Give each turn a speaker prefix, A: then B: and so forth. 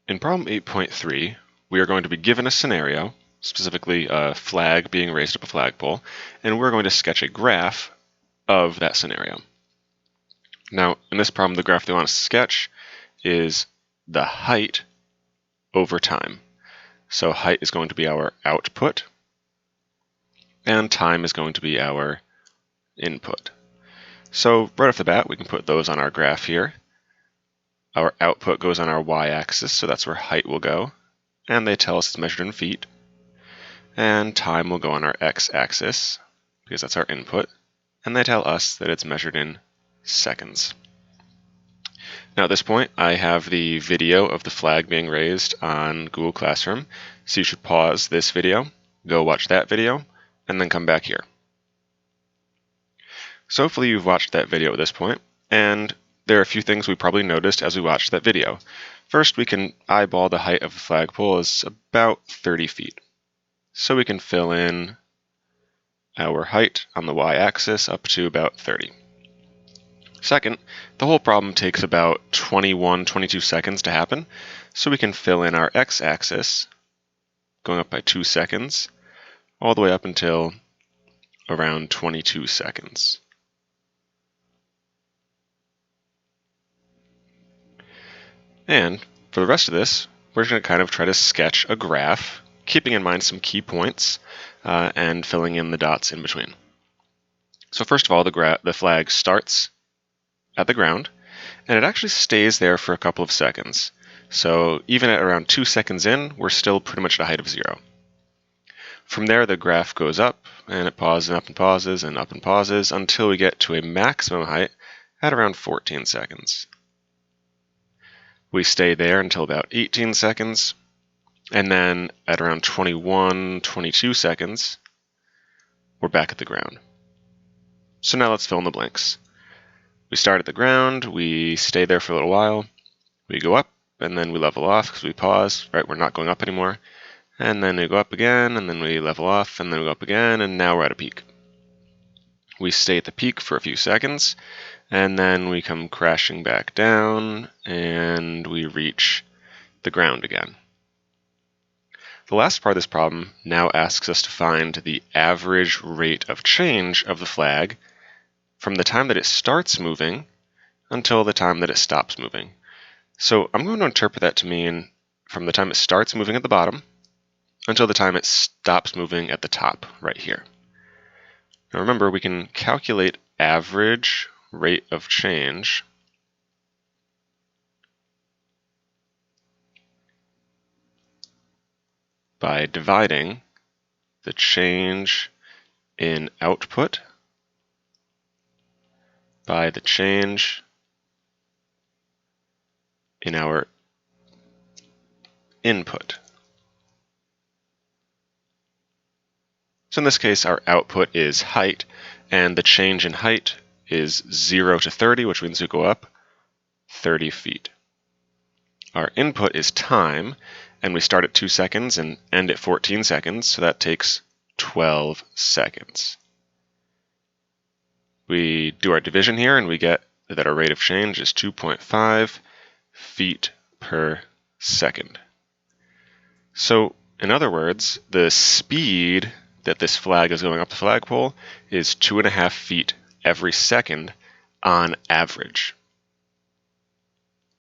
A: In problem 8.3, we are going to be given a scenario, specifically a flag being raised up a flagpole, and we're going to sketch a graph of that scenario. Now, in this problem, the graph they want us to sketch is the height over time. So height is going to be our output, and time is going to be our input. So right off the bat, we can put those on our graph here. Our output goes on our y-axis, so that's where height will go, and they tell us it's measured in feet. And time will go on our x-axis, because that's our input, and they tell us that it's measured in seconds. Now at this point, I have the video of the flag being raised on Google Classroom, so you should pause this video, go watch that video, and then come back here. So hopefully you've watched that video at this point, and there are a few things we probably noticed as we watched that video. First, we can eyeball the height of the flagpole is about 30 feet. So we can fill in our height on the y-axis up to about 30. Second, the whole problem takes about 22 seconds to happen, so we can fill in our x-axis, going up by 2 seconds, all the way up until around 22 seconds. And for the rest of this, we're going to kind of try to sketch a graph, keeping in mind some key points and filling in the dots in between. So first of all, the flag starts at the ground, and it actually stays there for a couple of seconds. So even at around 2 seconds in, we're still pretty much at a height of 0. From there, the graph goes up, and it pauses and up and pauses and up and pauses until we get to a maximum height at around 14 seconds. We stay there until about 18 seconds, and then at around 22 seconds, we're back at the ground. So now let's fill in the blanks. We start at the ground, we stay there for a little while, we go up, and then we level off because we pause, right? We're not going up anymore. And then we go up again, and then we level off, and then we go up again, and now we're at a peak. We stay at the peak for a few seconds, and then we come crashing back down, and we reach the ground again. The last part of this problem now asks us to find the average rate of change of the flag from the time that it starts moving until the time that it stops moving. So I'm going to interpret that to mean from the time it starts moving at the bottom until the time it stops moving at the top, right here. Now remember, we can calculate average rate of change by dividing the change in output by the change in our input. So in this case, our output is height, and the change in height is 0 to 30, which means we go up 30 feet. Our input is time, and we start at 2 seconds and end at 14 seconds, so that takes 12 seconds. We do our division here, and we get that our rate of change is 2.5 feet per second. So, in other words, the speed that this flag is going up the flagpole is 2.5 feet every second on average.